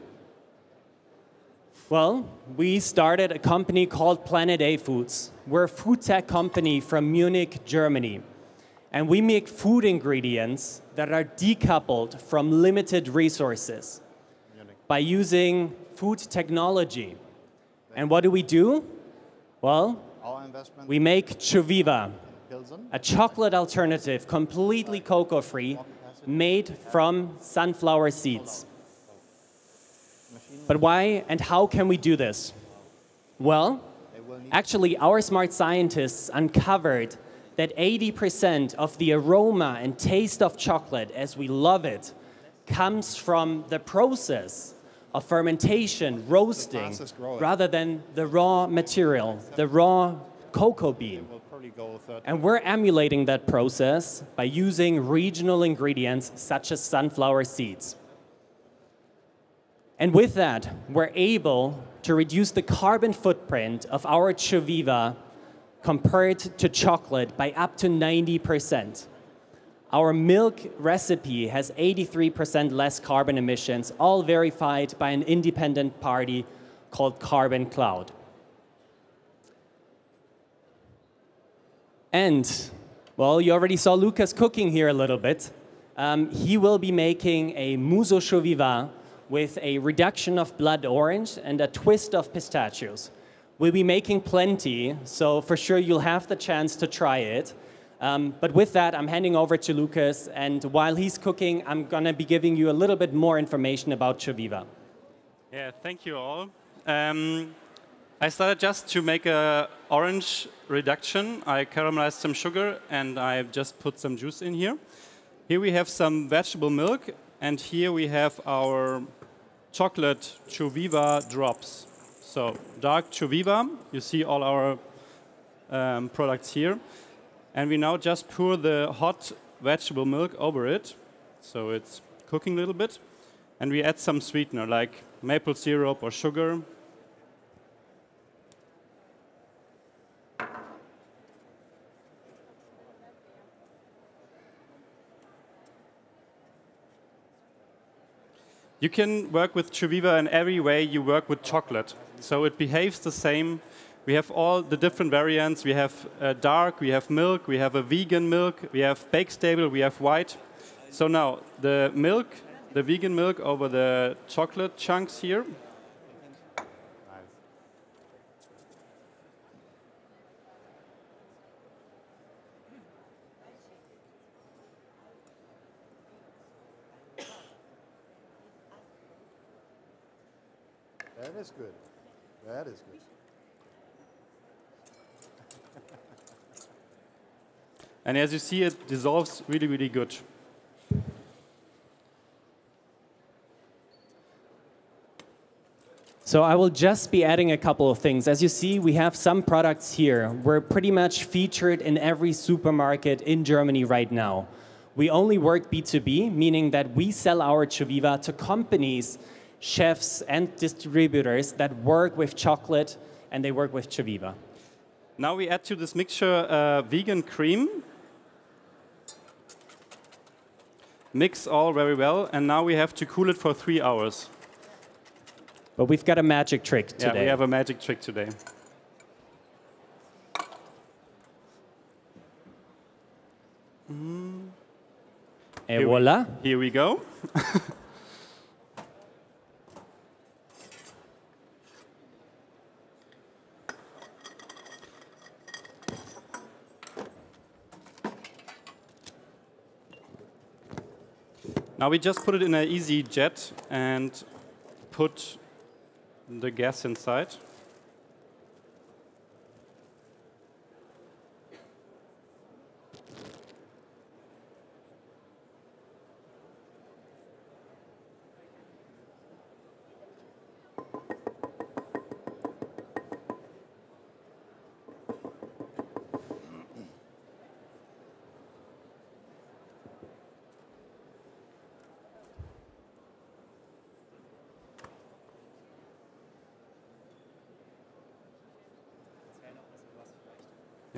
Well, we started a company called Planet A Foods. We're a food tech company from Munich, Germany. And we make food ingredients that are decoupled from limited resources. by using food technology. And what do? Well, Our investment we make Choviva, Pilsen. a chocolate alternative, completely cocoa-free, made from sunflower seeds. But why and how can we do this? Well, actually, our smart scientists uncovered that 80% of the aroma and taste of chocolate, as we love it, comes from the process of fermentation, roasting, fastest growing. rather than the raw material, the raw cocoa bean. We'll probably go third. And we're emulating that process by using regional ingredients such as sunflower seeds. And with that, we're able to reduce the carbon footprint of our Choviva compared to chocolate by up to 90%. Our milk recipe has 83% less carbon emissions, all verified by an independent party called Carbon Cloud. And, well, you already saw Lucas cooking here a little bit. He will be making a Muso Choviva with a reduction of blood orange and a twist of pistachios. We'll be making plenty, so for sure you'll have the chance to try it. But with that, I'm handing over to Lucas, and while he's cooking, I'm gonna be giving you a little bit more information about Choviva. Yeah, thank you all. I started just to make a orange reduction. I caramelized some sugar and I just put some juice in here. Here we have some vegetable milk, and here we have our chocolate Choviva drops. So dark Choviva, you see all our products here. And we now just pour the hot vegetable milk over it. So it's cooking a little bit. And we add some sweetener like maple syrup or sugar. You can work with Choviva in every way you work with chocolate. So it behaves the same. We have all the different variants. We have dark, we have milk, we have a vegan milk, we have bake stable, we have white. So now the milk, the vegan milk over the chocolate chunks here. That is good. That is good. And as you see, it dissolves really, really good. So I will just be adding a couple of things. As you see, we have some products here. We're pretty much featured in every supermarket in Germany right now. We only work B2B, meaning that we sell our Choviva to companies, chefs, and distributors that work with chocolate, and they work with Choviva. Now we add to this mixture vegan cream. Mix all very well, and now we have to cool it for 3 hours. But we've got a magic trick today. Yeah, we have a magic trick today. Et voila. Here we go. Now we just put it in an easy jet and put the gas inside.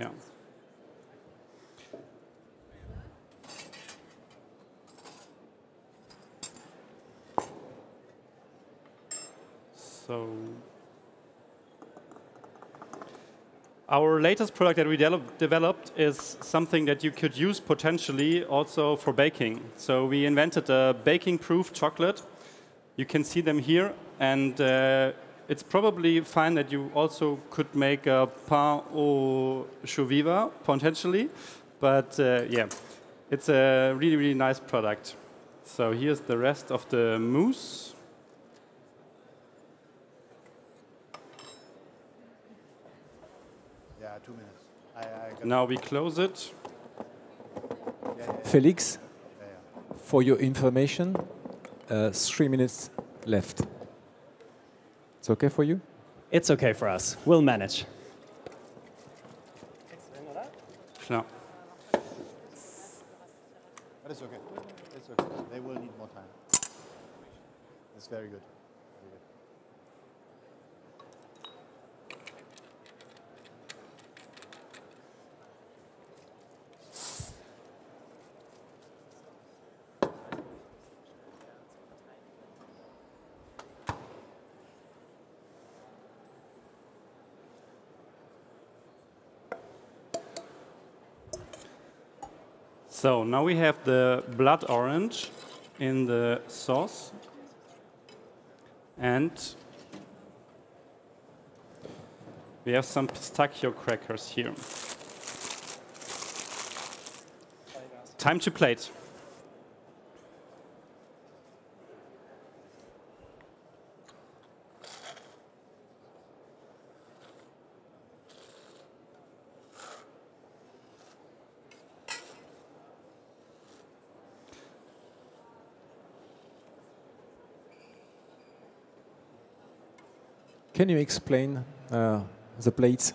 Yeah. So our latest product that we developed is something that you could use potentially also for baking. So we invented a baking-proof chocolate. You can see them here, and it's probably fine that you also could make a pain au chou viva, potentially, but yeah, it's a really, really nice product. So here's the rest of the mousse. Yeah, 2 minutes. Now we close it. Felix, for your information, 3 minutes left. It's okay for you? It's okay for us. We'll manage. No. But it's okay. It's okay. They will need more time. It's very good. Very good. So now we have the blood orange in the sauce. And we have some pistachio crackers here. Time to plate. Can you explain the plates?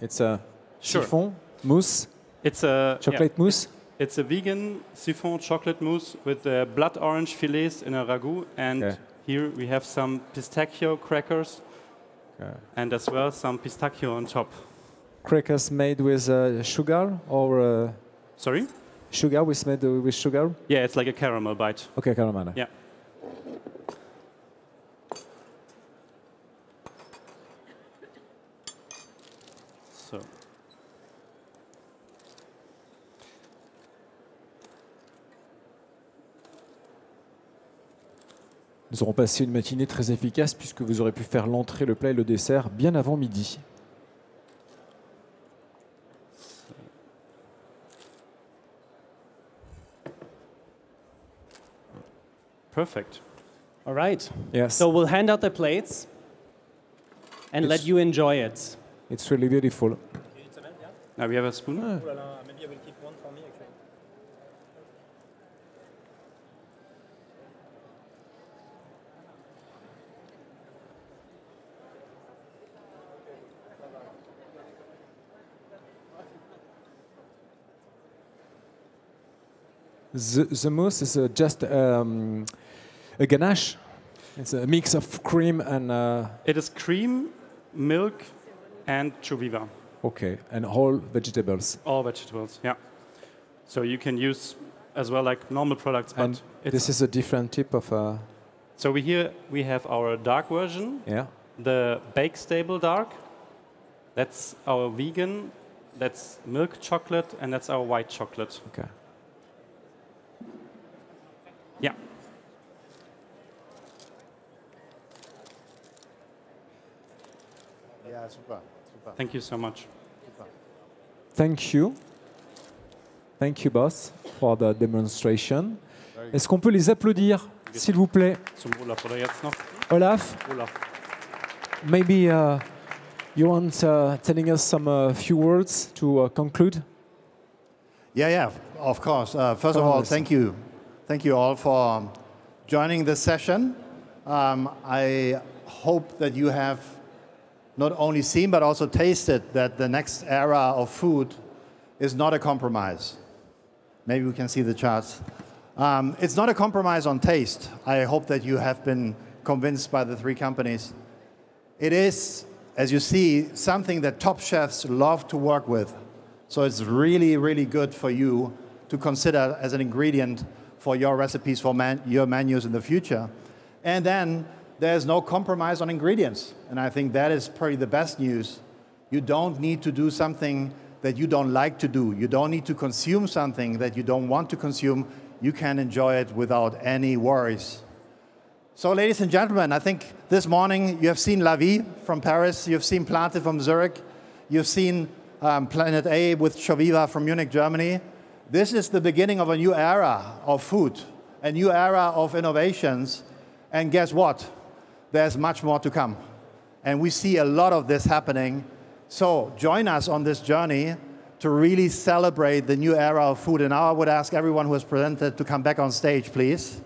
It's a Sure. chiffon, mousse, It's a chocolate mousse. It's a vegan siphon chocolate mousse with blood orange fillets in a ragout, and Okay. here we have some pistachio crackers, Okay. and as well some pistachio on top. Crackers made with sugar or Sorry? sugar with made with sugar? Yeah, it's like a caramel bite. Okay, caramel. Yeah. So. Nous aurons passé une matinée très efficace puisque vous aurez pu faire l'entrée, le plat et le dessert bien avant midi. Perfect. All right. Yes. So we'll hand out the plates and let you enjoy it. It's really beautiful. Now we have a spoon. Maybe I will keep one for me, actually. The mousse is just a ganache. It's a mix of cream and It is cream, milk, and chou viva. okay, and whole vegetables. All vegetables, yeah. So you can use as well like normal products, but And it's this is a different type of so we have our dark version, yeah. the Bake Stable Dark. That's our vegan. That's milk chocolate, and that's our white chocolate. Okay. Yeah. Yeah, super. Super. Thank you so much. Super. Thank you. Thank you, boss, for the demonstration. Est-ce qu'on peut les applaudir, s'il vous plaît? Zum Olaf oder jetzt noch? Olaf, Olaf. maybe you want telling us some few words to conclude? Yeah, yeah, of course. First of all, thank you. Thank you all for joining this session. I hope that you have not only seen but also tasted that the next era of food is not a compromise. Maybe we can see the charts. It's not a compromise on taste. I hope that you have been convinced by the three companies. It is, as you see, something that top chefs love to work with. So it's really, really good for you to consider as an ingredient for your recipes, for your menus in the future. And then there's no compromise on ingredients. And I think that is probably the best news. You don't need to do something that you don't like to do. You don't need to consume something that you don't want to consume. You can enjoy it without any worries. So, ladies and gentlemen, I think this morning you have seen La Vie from Paris, you've seen Planted from Zurich, you've seen Planet A with Choviva from Munich, Germany. This is the beginning of a new era of food, a new era of innovations. And guess what? There's much more to come. And we see a lot of this happening. So join us on this journey to really celebrate the new era of food. And now I would ask everyone who has presented to come back on stage, please.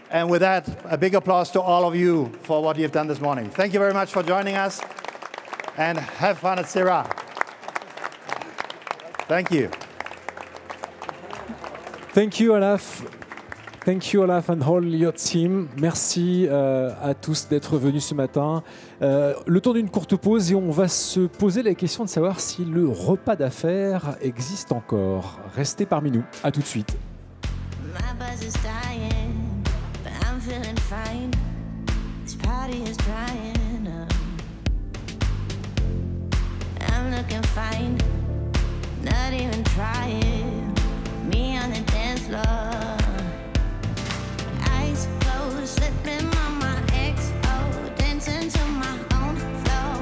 And with that, a big applause to all of you for what you've done this morning. Thank you very much for joining us, and have fun at Syrah. Thank you. Thank you, Olaf. Thank you, Olaf and all your team. Merci à tous d'être venus ce matin. Le temps d'une courte pause et on va se poser la question de savoir si le repas d'affaires existe encore. Restez parmi nous. À tout de suite. Feeling fine. This party is drying up. I'm looking fine, not even trying. Me on the dance floor, eyes closed, slipping on my XO, dancing to my own flow.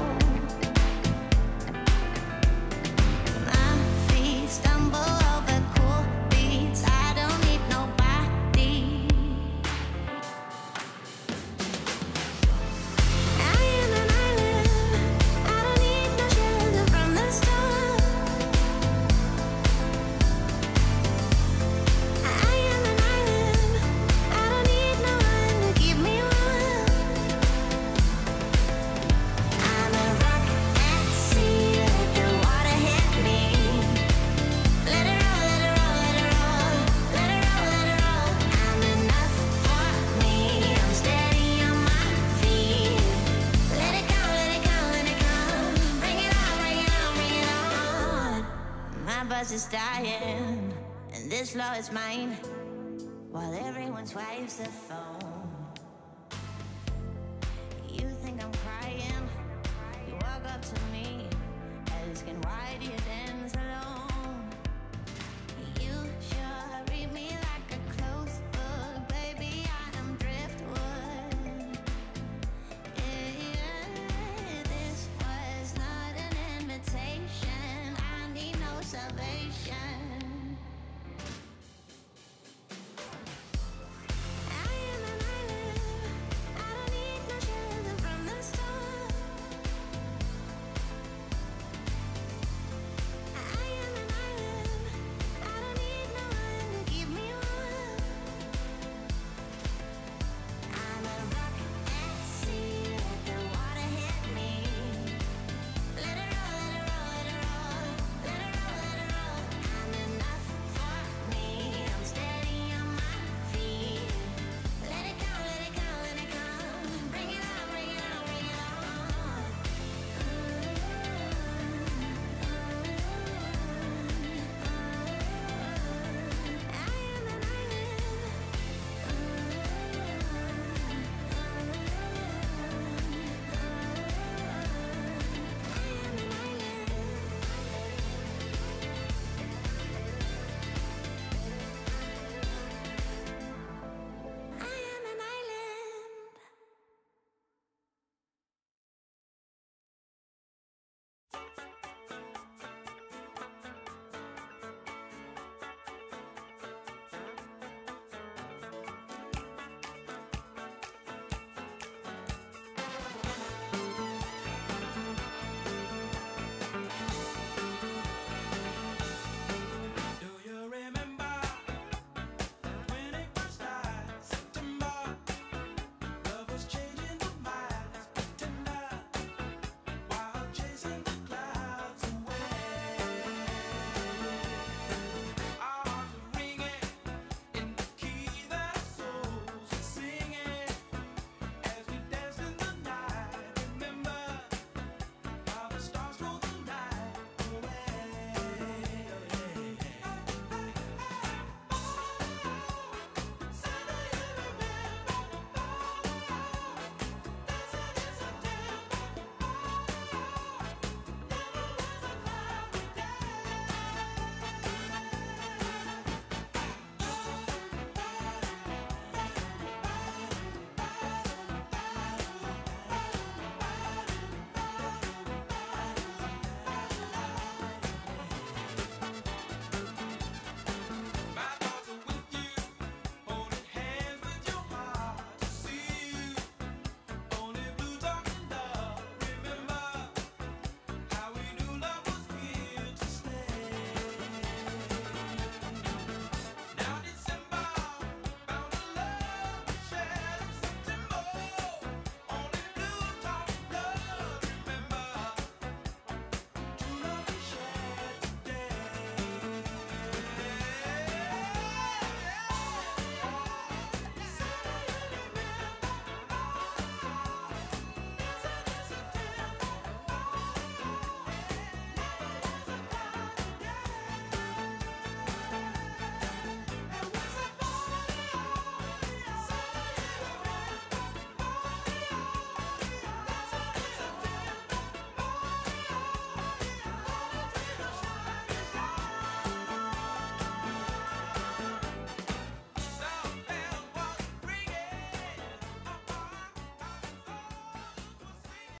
My feet stumble over cool beats. I don't need nobody. Is dying, and this law is mine, while everyone swipes the phone.